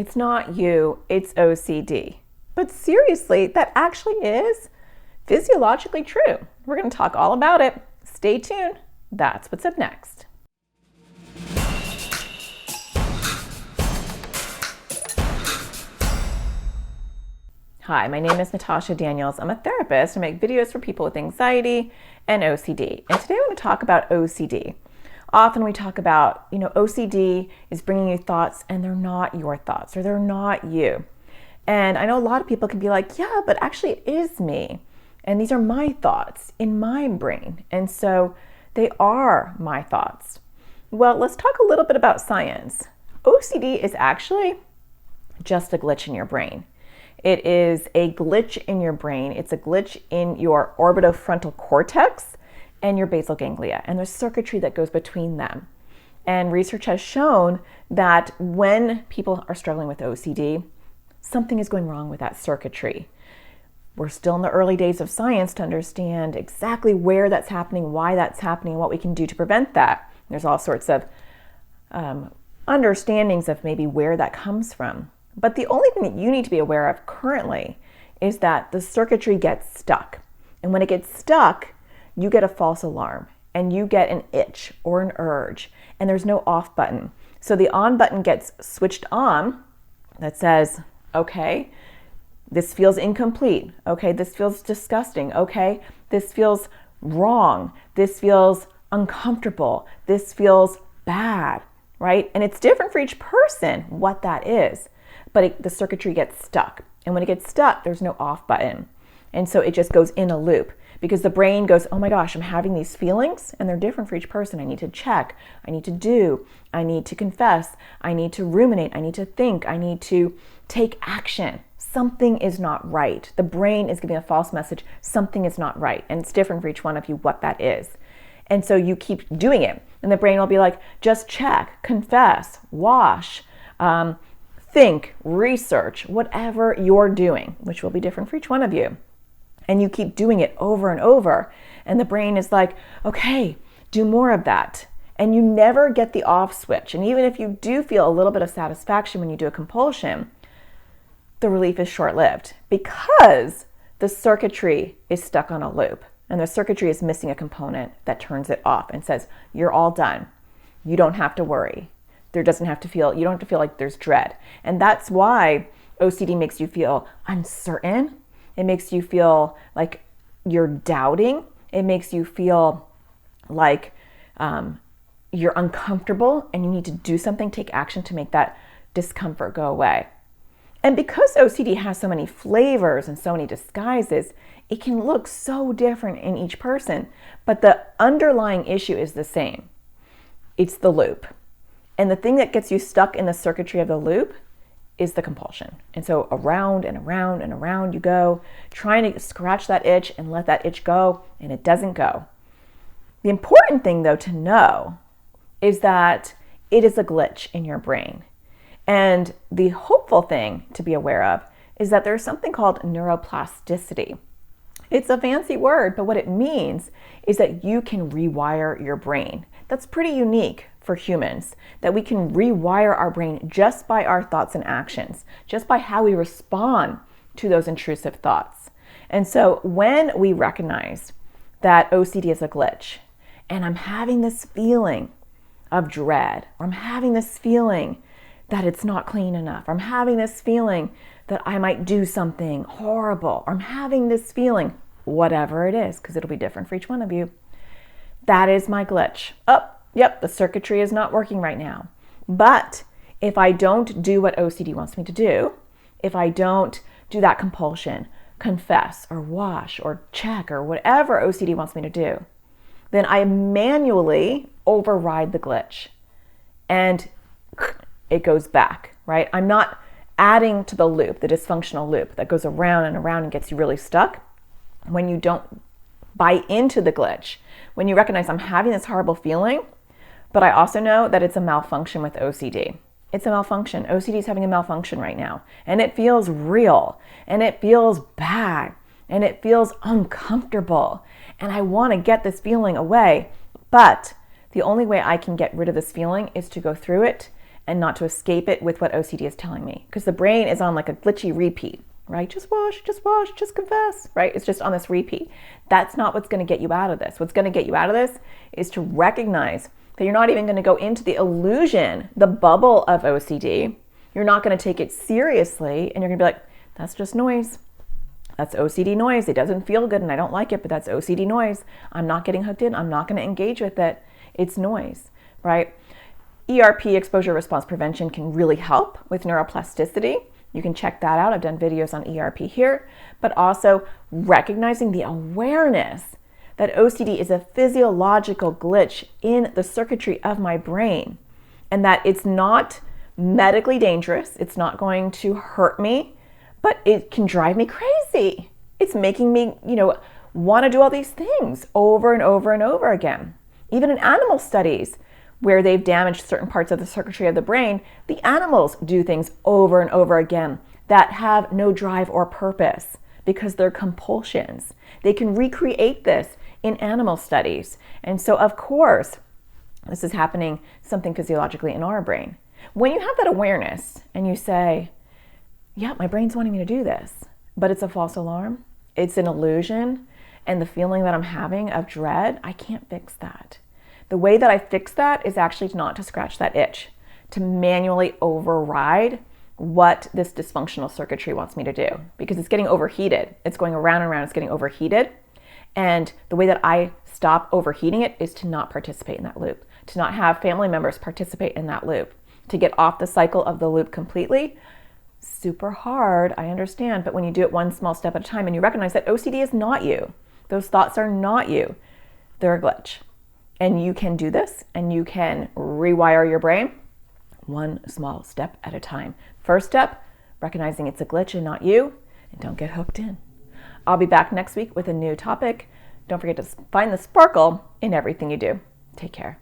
It's not you, it's OCD. But seriously, that actually is physiologically true. We're going to talk all about it. Stay tuned. That's what's up next. Hi, my name is Natasha Daniels. I'm a therapist. I make videos for people with anxiety and OCD. And today I want to talk about OCD. Often we talk about, OCD is bringing you thoughts and they're not your thoughts or they're not you. And I know a lot of people can be like, yeah, but actually it is me. And these are my thoughts in my brain. And so they are my thoughts. Well, let's talk a little bit about science. OCD is actually just a glitch in your brain. It is a glitch in your brain. It's a glitch in your orbitofrontal cortex and your basal ganglia, and there's circuitry that goes between them. And research has shown that when people are struggling with OCD, something is going wrong with that circuitry. We're still in the early days of science to understand exactly where that's happening, why that's happening, and what we can do to prevent that. There's all sorts of understandings of maybe where that comes from. But the only thing that you need to be aware of currently is that the circuitry gets stuck. And when it gets stuck, you get a false alarm and you get an itch or an urge, and there's no off button. So the on button gets switched on that says, okay, this feels incomplete. Okay, this feels disgusting. Okay, this feels wrong. This feels uncomfortable. This feels bad, right? And it's different for each person what that is, but the circuitry gets stuck. And when it gets stuck, there's no off button. And so it just goes in a loop. Because the brain goes, oh my gosh, I'm having these feelings and they're different for each person. I need to check, I need to do, I need to confess, I need to ruminate, I need to think, I need to take action. Something is not right. The brain is giving a false message, something is not right. And it's different for each one of you what that is. And so you keep doing it. And the brain will be like, just check, confess, wash, think, research, whatever you're doing, which will be different for each one of you. And you keep doing it over and over. And the brain is like, okay, do more of that. And you never get the off switch. And even if you do feel a little bit of satisfaction when you do a compulsion, the relief is short-lived because the circuitry is stuck on a loop. And the circuitry is missing a component that turns it off and says, you're all done. You don't have to worry. You don't have to feel like there's dread. And that's why OCD makes you feel uncertain. It makes you feel like you're doubting. It makes you feel like you're uncomfortable and you need to do something, take action to make that discomfort go away. And because OCD has so many flavors and so many disguises, it can look so different in each person, but the underlying issue is the same. It's the loop. And the thing that gets you stuck in the circuitry of the loop is the compulsion. And so around and around and around you go, trying to scratch that itch and let that itch go, and it doesn't go. The important thing, though, to know is that it is a glitch in your brain. And the hopeful thing to be aware of is that there's something called neuroplasticity. It's a fancy word, but what it means is that you can rewire your brain. That's pretty unique for humans, that we can rewire our brain just by our thoughts and actions, just by how we respond to those intrusive thoughts. And so when we recognize that OCD is a glitch, and I'm having this feeling of dread, or I'm having this feeling that it's not clean enough, or I'm having this feeling that I might do something horrible, or I'm having this feeling, whatever it is, because it'll be different for each one of you, that is my glitch. Yep, the circuitry is not working right now. But if I don't do what OCD wants me to do, if I don't do that compulsion, confess or wash or check or whatever OCD wants me to do, then I manually override the glitch and it goes back, right? I'm not adding to the loop, the dysfunctional loop that goes around and around and gets you really stuck. When you don't buy into the glitch, when you recognize I'm having this horrible feeling, but I also know that it's a malfunction with OCD. It's a malfunction. OCD is having a malfunction right now, and it feels real, and it feels bad, and it feels uncomfortable, and I want to get this feeling away, but the only way I can get rid of this feeling is to go through it and not to escape it with what OCD is telling me. Because the brain is on like a glitchy repeat, right? Just wash, just confess, right? It's just on this repeat. That's not what's going to get you out of this. What's going to get you out of this is to recognize that you're not even going to go into the illusion, the bubble of OCD. You're not going to take it seriously, and you're going to be like, that's just noise. That's OCD noise. It doesn't feel good and I don't like it, but that's OCD noise. I'm not getting hooked in. I'm not going to engage with it. It's noise, right? ERP, exposure response prevention, can really help with neuroplasticity. You can check that out. I've done videos on ERP here, but also recognizing the awareness that OCD is a physiological glitch in the circuitry of my brain, and that it's not medically dangerous. It's not going to hurt me, but it can drive me crazy. It's making me, want to do all these things over and over and over again. Even in animal studies where they've damaged certain parts of the circuitry of the brain, the animals do things over and over again that have no drive or purpose because they're compulsions. They can recreate this in animal studies. And so, of course, this is happening something physiologically in our brain. When you have that awareness and you say, yeah, my brain's wanting me to do this, but it's a false alarm, it's an illusion, and the feeling that I'm having of dread, I can't fix that. The way that I fix that is actually not to scratch that itch, to manually override what this dysfunctional circuitry wants me to do, because it's getting overheated. It's going around and around, it's getting overheated. And the way that I stop overheating it is to not participate in that loop, to not have family members participate in that loop, to get off the cycle of the loop completely. Super hard, I understand, but when you do it one small step at a time and you recognize that OCD is not you, those thoughts are not you, they're a glitch. And you can do this, and you can rewire your brain one small step at a time. First step, recognizing it's a glitch and not you, and don't get hooked in. I'll be back next week with a new topic. Don't forget to find the sparkle in everything you do. Take care.